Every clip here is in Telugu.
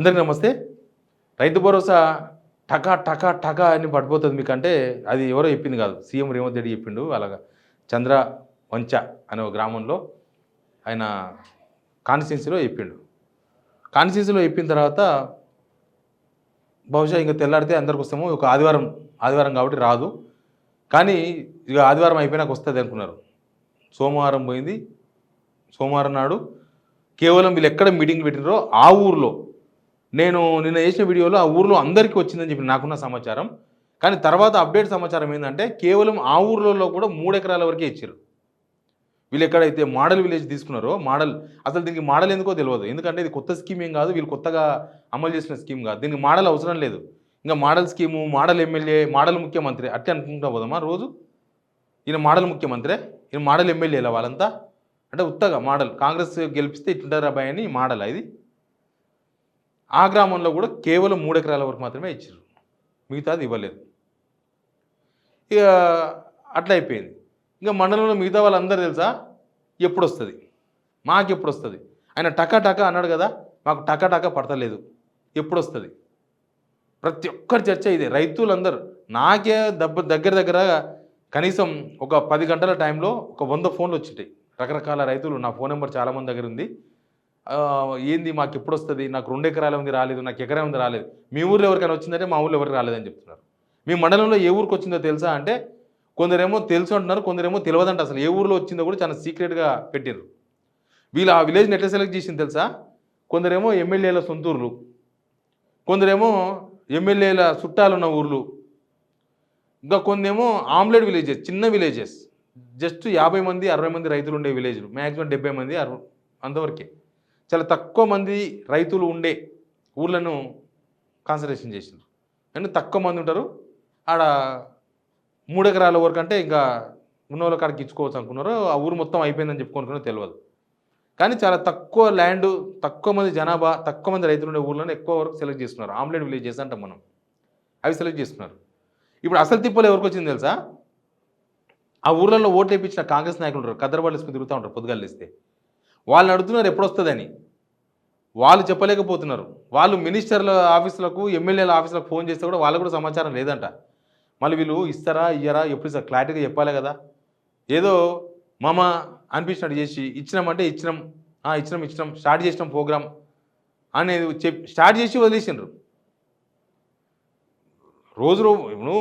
అందరికీ నమస్తే. రైతు భరోసా టకా టకా టకా అని పడిపోతుంది మీకంటే అది ఎవరో చెప్పింది కాదు, సీఎం రేవంత్ రెడ్డి చెప్పిండు. అలాగా చంద్ర వంచ అనే ఒక గ్రామంలో ఆయన కాన్స్టిట్యున్సీలో చెప్పిండు. కాన్స్టిట్యున్సీలో చెప్పిన తర్వాత బహుశా ఇంకా తెల్లాడితే అందరికి వస్తాము. ఒక ఆదివారం కాబట్టి రాదు, కానీ ఇక ఆదివారం అయిపోయినాక వస్తుంది అనుకున్నారు. సోమవారం పోయింది. సోమవారం నాడు కేవలం వీళ్ళు ఎక్కడ మీటింగ్ పెట్టినారో ఆ ఊర్లో, నేను నిన్న చేసిన వీడియోలో ఆ ఊర్లో అందరికీ వచ్చిందని చెప్పి నాకున్న సమాచారం. కానీ తర్వాత అప్డేట్ సమాచారం ఏంటంటే కేవలం ఆ ఊర్లలో కూడా 3 ఎకరాల వరకే ఇచ్చారు. వీళ్ళు ఎక్కడైతే మోడల్ విలేజ్ తీసుకున్నారో, అసలు దీనికి మోడల్ ఎందుకో తెలియదు. ఎందుకంటే ఇది కొత్త స్కీమ్ ఏం కాదు, వీళ్ళు కొత్తగా అమలు చేసిన స్కీమ్ కాదు. దీనికి మోడల్ అవసరం లేదు. ఇంకా model scheme, model MLA, model ముఖ్యమంత్రి అట్టే అనుకుంటా పోదామా రోజు. ఈయన మోడల్ ముఖ్యమంత్రి, ఈయన మోడల్ ఎమ్మెల్యేలా వాళ్ళంతా, అంటే ఉత్తగా మోడల్ కాంగ్రెస్ గెలిపిస్తే ఇట్లుంటారు అబ్బాయి అని మోడల్ ఇది. ఆ గ్రామంలో కూడా కేవలం 3 ఎకరాల వరకు మాత్రమే ఇచ్చారు, మిగతాది ఇవ్వలేదు. ఇక అట్లా అయిపోయింది. ఇంకా మండలంలో మిగతా వాళ్ళందరూ తెలుసా ఎప్పుడు వస్తుంది, మాకు ఎప్పుడు వస్తుంది. ఆయన టకా టకా అన్నాడు కదా, మాకు టకా టకా పడతలేదు, ఎప్పుడు వస్తుంది. ప్రతి ఒక్కరి చర్చ ఇదే. రైతులందరూ నాకే దగ్గర కనీసం ఒక 10 గంటల టైంలో ఒక 100 ఫోన్లు వచ్చింటాయి. రకరకాల రైతులు, నా ఫోన్ నెంబర్ చాలామంది దగ్గర ఉంది. ఏంది మాకు ఎప్పుడు వస్తుంది, నాకు 2 ఎకరాల ఉంది రాలేదు, నాకు ఎకరా ఉంది రాలేదు. మీ ఊర్లో ఎవరికైనా వచ్చిందంటే మా ఊళ్ళో ఎవరికి రాలేదని చెప్తున్నారు. మీ మండలంలో ఏ ఊరికి వచ్చిందో తెలుసా అంటే కొందరేమో తెలుసు అంటున్నారు, కొందరేమో తెలియదంట. అసలు ఏ ఊర్లో వచ్చిందో కూడా చాలా సీక్రెట్గా పెట్టారు. వీళ్ళు ఆ విలేజ్ని ఎట్లా సెలెక్ట్ చేసింది తెలుసా? కొందరేమో ఎమ్మెల్యేల సొంతూర్లు, కొందరేమో ఎమ్మెల్యేల చుట్టాలున్న ఊర్లు, ఇంకా కొందేమో ఆమ్లెట్ విలేజెస్, చిన్న విలేజెస్, జస్ట్ 50 మంది 60 మంది రైతులు ఉండే విలేజ్లు, మ్యాక్సిమం 70 మంది అంతవరకే. చాలా తక్కువ మంది రైతులు ఉండే ఊర్లను కాన్సన్ట్రేషన్ చేసినారు. అంటే తక్కువ మంది ఉంటారు ఆడ. 3 ఎకరాల వరకు అంటే ఇంకా ఉన్న వాళ్ళ కాడికి ఇచ్చుకోవచ్చు అనుకున్నారు. ఆ ఊరు మొత్తం అయిపోయిందని చెప్పుకోనుకున్నా తెలియదు. కానీ చాలా తక్కువ ల్యాండ్, తక్కువ మంది జనాభా, తక్కువ మంది రైతులు ఉండే ఊర్లను ఎక్కువ వరకు సెలెక్ట్ చేస్తున్నారు. ఆమ్లెట్ విలేజెస్ అంటాం మనం, అవి సెలెక్ట్ చేస్తున్నారు. ఇప్పుడు అసలు తిప్పలు ఎవరికి వచ్చింది తెలుసా? ఆ ఊర్లలో ఓట్లు వేయించిన కాంగ్రెస్ నాయకులు ఉంటారు, కద్దరబాళ్ళు వేసుకుని తిరుగుతూ ఉంటారు పొద్దుగాలు ఇస్తే. వాళ్ళని అడుగుతున్నారు ఎప్పుడు వస్తుందని, వాళ్ళు చెప్పలేకపోతున్నారు. వాళ్ళు మినిస్టర్ల ఆఫీసులకు, ఎమ్మెల్యేల ఆఫీసులకు ఫోన్ చేస్తే కూడా వాళ్ళకు కూడా సమాచారం లేదంట. మళ్ళీ వీళ్ళు ఇస్తారా ఇయ్యరా ఎప్పుడు ఇస్తారు క్లారిటీగా చెప్పాలి కదా. ఏదో మామ అనిపించినట్టు చేసి ఇచ్చినామంటే ఇచ్చినాం స్టార్ట్ చేసినాం ప్రోగ్రామ్ అనేది స్టార్ట్ చేసి వదిలేసిండ్రు. రోజు ఇప్పుడు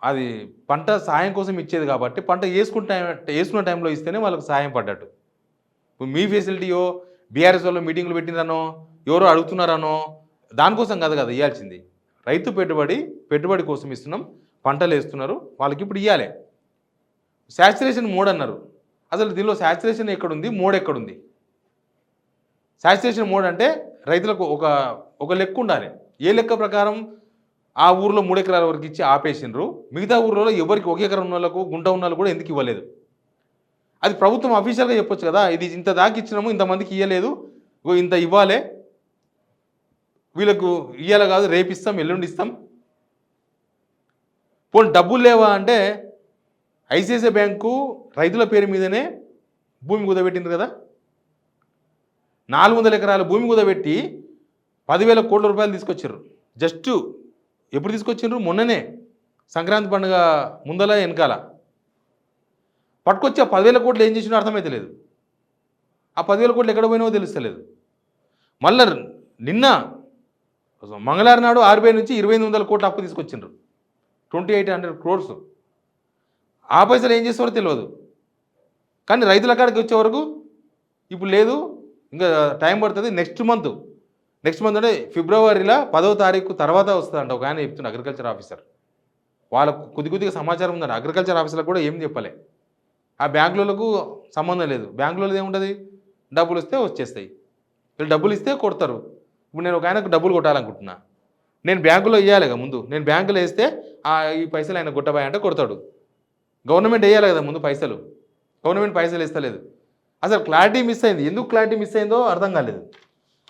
అది పంట సాయం కోసం ఇచ్చేది కాబట్టి పంట వేసుకున్న టైంలో ఇస్తేనే వాళ్ళకి సాయం పడ్డట్టు. ఇప్పుడు మీ ఫెసిలిటీయో బీఆర్ఎస్ వాళ్ళు మీటింగ్లు పెట్టినరనో ఎవరో అడుగుతున్నారనో దానికోసం కదా ఇవ్వాల్సింది. రైతు పెట్టుబడి కోసం ఇస్తున్నాం, పంటలు వేస్తున్నారు, వాళ్ళకి ఇప్పుడు ఇవ్వాలి. శాచురేషన్ మోడ్ అన్నారు. అసలు దీనిలో శాచురేషన్ ఎక్కడుంది, మోడ్ ఎక్కడుంది? శాచురేషన్ మోడ్ అంటే రైతులకు ఒక లెక్క ఉండాలి. ఏ లెక్క ప్రకారం ఆ ఊర్లో 3 ఎకరాల వరకు ఇచ్చి ఆపేసిండ్రు, మిగతా ఊర్లలో ఎవరికి 1 ఎకరం ఉన్న వాళ్ళకు, గుంట ఉన్న వాళ్ళు కూడా ఎందుకు ఇవ్వలేదు? అది ప్రభుత్వం అఫీషియల్గా చెప్పొచ్చు కదా, ఇది ఇంత దాకా ఇచ్చినాము, ఇంతమందికి ఇవ్వలేదు, ఇంత ఇవ్వాలి, వీళ్ళకు ఇవ్వాలి కాదు, రేపు ఇస్తాం, ఎల్లుండి ఇస్తాం. పోనీ డబ్బులు లేవా అంటే ఐసిఐసిఐ బ్యాంకు రైతుల పేరు మీదనే భూమి కుదబెట్టింది కదా. 400 ఎకరాల భూమి కుదబెట్టి 10,000 కోట్ల రూపాయలు తీసుకొచ్చారు. జస్ట్ ఎప్పుడు తీసుకొచ్చిండ్రు? మొన్ననే, సంక్రాంతి పండుగ ముందల వెనకాల పట్టుకొచ్చి ఆ 10,000 కోట్లు ఏం చేసినా అర్థమైతే లేదు. ఆ 10,000 కోట్లు ఎక్కడ పోయినావో తెలుస్తలేదు. మళ్ళీ నిన్న మంగళవారం నాడు ఆర్బీఐ నుంచి 2,800 కోట్ల అప్పు తీసుకొచ్చిండ్రు, 2,800 crores. ఆ పైసలు ఏం చేస్తారో తెలియదు. కానీ రైతుల కాడికి వచ్చే వరకు ఇప్పుడు లేదు, ఇంకా టైం పడుతుంది. నెక్స్ట్ మంత్ అంటే ఫిబ్రవరిలో 10వ తారీఖు తర్వాత వస్తుందంట ఒక ఆయన చెప్తున్నా, అగ్రికల్చర్ ఆఫీసర్. వాళ్ళకు కొద్దిగా సమాచారం ఉందండి. అగ్రికల్చర్ ఆఫీసర్లకు కూడా ఏం చెప్పలే. ఆ బ్యాంకులకు సంబంధం లేదు. బ్యాంకులలో ఏముంటుంది, డబ్బులు వస్తే వచ్చేస్తాయి, వీళ్ళు డబ్బులు ఇస్తే కొడతారు. ఇప్పుడు నేను ఒక ఆయనకు డబ్బులు కొట్టాలనుకుంటున్నా, నేను బ్యాంకులో ఇవ్వాలి కదా ముందు. నేను బ్యాంకులో వేస్తే ఈ పైసలు ఆయన కొట్టబాయి అంటే కొడతాడు. గవర్నమెంట్ వేయాలి కదా ముందు పైసలు. గవర్నమెంట్ పైసలు ఇస్తలేదు. అసలు క్లారిటీ మిస్ అయింది. ఎందుకు క్లారిటీ మిస్ అయిందో అర్థం కాలేదు.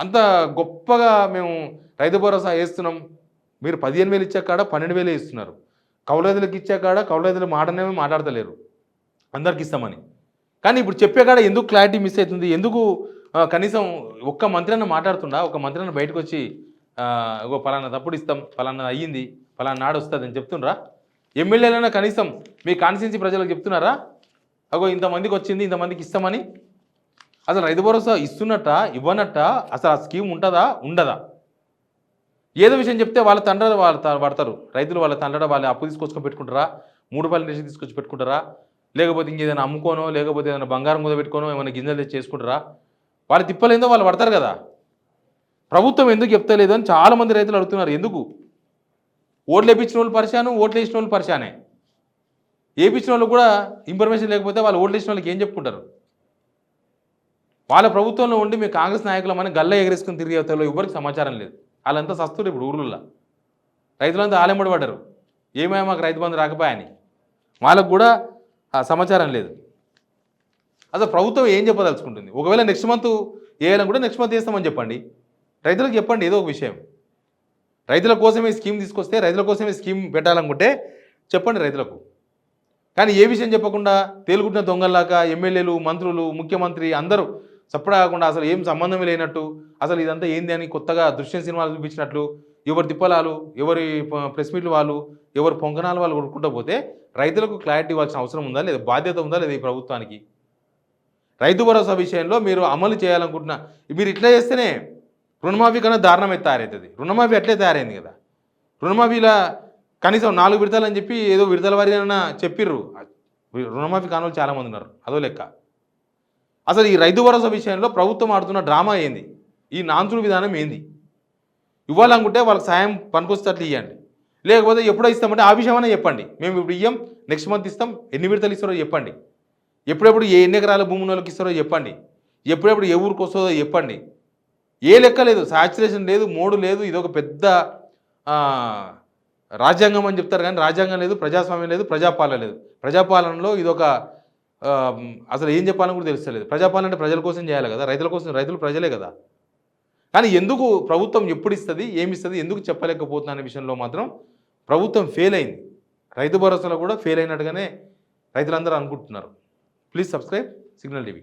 అంత గొప్పగా మేము రైతు భరోసా వేస్తున్నాం, మీరు 15,000 ఇచ్చే కాడ 12,000 ఇస్తున్నారు. కౌలు రైతులకు ఇచ్చే కాడ కౌలు రైతులు మాటనేమో మాట్లాడతలేరు అందరికి ఇస్తామని. కానీ ఇప్పుడు చెప్పే కాడ ఎందుకు క్లారిటీ మిస్ అవుతుంది? ఎందుకు కనీసం ఒక్క మంత్రి అన్న మాట్లాడుతుండా? ఒక మంత్రి అన్న బయటకు వచ్చి ఇగో పలానా తప్పుడు ఇస్తాం, పలానా అయ్యింది, పలానా నాడు వస్తుంది అని చెప్తుండ్రా? ఎమ్మెల్యేలైనా కనీసం మీ కాన్స్టిట్యున్సీ ప్రజలకు చెప్తున్నారా? అగో ఇంతమందికి వచ్చింది, ఇంతమందికి ఇస్తామని. అసలు రైతు భరోసా ఇస్తున్నట్ట ఇవ్వనట్ట, అసలు ఆ స్కీమ్ ఉంటుందా ఉండదా? ఏదో విషయం చెప్తే వాళ్ళ తండ్రి పడతారు రైతులు, వాళ్ళ తండ్రి వాళ్ళు అప్పు తీసుకొచ్చుకొని పెట్టుకుంటారా, 3 రూపాయల రేషన్ తీసుకొచ్చి పెట్టుకుంటారా, లేకపోతే ఇంకేదైనా అమ్ముకోనో, లేకపోతే ఏదైనా బంగారం మీద పెట్టుకోనో, ఏమైనా గింజలు తెచ్చి చేసుకుంటారా? వాళ్ళు తిప్పలేందో వాళ్ళు పడతారు కదా. ప్రభుత్వం ఎందుకు చెప్తలేదు అని చాలామంది రైతులు అడుగుతున్నారు. ఎందుకు? ఓట్లు వేయించిన వాళ్ళు పరిశాను, ఓట్లు వేసిన వాళ్ళు పరిశానే. వేయించిన వాళ్ళు కూడా ఇన్ఫర్మేషన్ లేకపోతే వాళ్ళు ఓట్లు వేసిన వాళ్ళకి ఏం చెప్పుకుంటారు? వాళ్ళ ప్రభుత్వంలో ఉండి మీ కాంగ్రెస్ నాయకులమని గల్ల ఎగరేసుకుని తిరిగే ఎవరికి సమాచారం లేదు. వాళ్ళంతా సస్తురు ఇప్పుడు ఊర్లలో. రైతులంతా ఆలెంబడి పడ్డారు, ఏమైనా మాకు రైతు బంధు రాకపోయాని. వాళ్ళకు కూడా సమాచారం లేదు. అసలు ప్రభుత్వం ఏం చెప్పదలుచుకుంటుంది? ఒకవేళ నెక్స్ట్ మంత్ వేయాలని కూడా నెక్స్ట్ మంత్ వేస్తామని చెప్పండి. రైతులకు చెప్పండి ఏదో ఒక విషయం. రైతుల కోసమే స్కీమ్ తీసుకొస్తే, రైతుల కోసమే స్కీమ్ పెట్టాలనుకుంటే చెప్పండి రైతులకు. కానీ ఏ విషయం చెప్పకుండా తేలుగుట్టిన దొంగల్లాగా ఎమ్మెల్యేలు, మంత్రులు, ముఖ్యమంత్రి అందరూ సప్పుడు కాకుండా అసలు ఏం సంబంధం లేనట్టు, అసలు ఇదంతా ఏంది అని కొత్తగా దృశ్యం సినిమాలు చూపించినట్లు, ఎవరి తిప్పలాలు, ఎవరి ప్రెస్ మీట్లు వాళ్ళు, ఎవరి పొంగనాలు వాళ్ళు కొడుకుంటూ పోతే రైతులకు క్లారిటీ ఇవ్వాల్సిన అవసరం ఉందా లేదా, బాధ్యత ఉందా లేదా ఈ ప్రభుత్వానికి? రైతు భరోసా విషయంలో మీరు అమలు చేయాలనుకుంటున్నా, మీరు ఇట్లా చేస్తేనే రుణమాఫీ కన్నా దారుణమైతే తయారవుతుంది. రుణమాఫీ అట్లే తయారైంది కదా. రుణమాఫీలా కనీసం 4 విడతలు అని చెప్పి ఏదో విడతల వారిగా చెప్పిర్రు. రుణమాఫీ కాని వాళ్ళు చాలామంది ఉన్నారు, అదో లెక్క. అసలు ఈ రైతు భరోసా విషయంలో ప్రభుత్వం ఆడుతున్న డ్రామా ఏంది, ఈ నాన్సుడు విధానం ఏంది? ఇవ్వాలనుకుంటే వాళ్ళకి సాయం పనికొస్తట్లు ఇవ్వండి, లేకపోతే ఎప్పుడో ఇస్తామంటే ఆ విషయమైనా చెప్పండి. మేము ఇప్పుడు ఇయ్యం, నెక్స్ట్ మంత్ ఇస్తాం, ఎన్ని విడతలు ఇస్తారో చెప్పండి. ఎప్పుడెప్పుడు ఎన్ని ఎకరాల భూమి వాళ్ళకి ఇస్తారో చెప్పండి. ఎప్పుడెప్పుడు ఏ ఊరికి వస్తుందో చెప్పండి. ఏ లెక్క లేదు, సాచురేషన్ లేదు, మోడు లేదు. ఇది ఒక పెద్ద రాజ్యాంగం అని చెప్తారు కానీ రాజ్యాంగం లేదు, ప్రజాస్వామ్యం లేదు, ప్రజాపాలన లేదు. ప్రజాపాలనలో ఇదొక అసలు ఏం చెప్పాలని కూడా తెలుస్తలేదు. ప్రజాపాలన అంటే ప్రజల కోసం చేయాలి కదా, రైతుల కోసం. రైతులు ప్రజలే కదా. కానీ ఎందుకు ప్రభుత్వం ఎప్పుడు ఇస్తుంది, ఏమిస్తుంది, ఎందుకు చెప్పలేకపోతున్నా అనే విషయంలో మాత్రం ప్రభుత్వం ఫెయిల్ అయింది. రైతు భరోసాలో కూడా ఫెయిల్ అయినట్టుగానే రైతులందరూ అనుకుంటున్నారు. Please subscribe signal TV.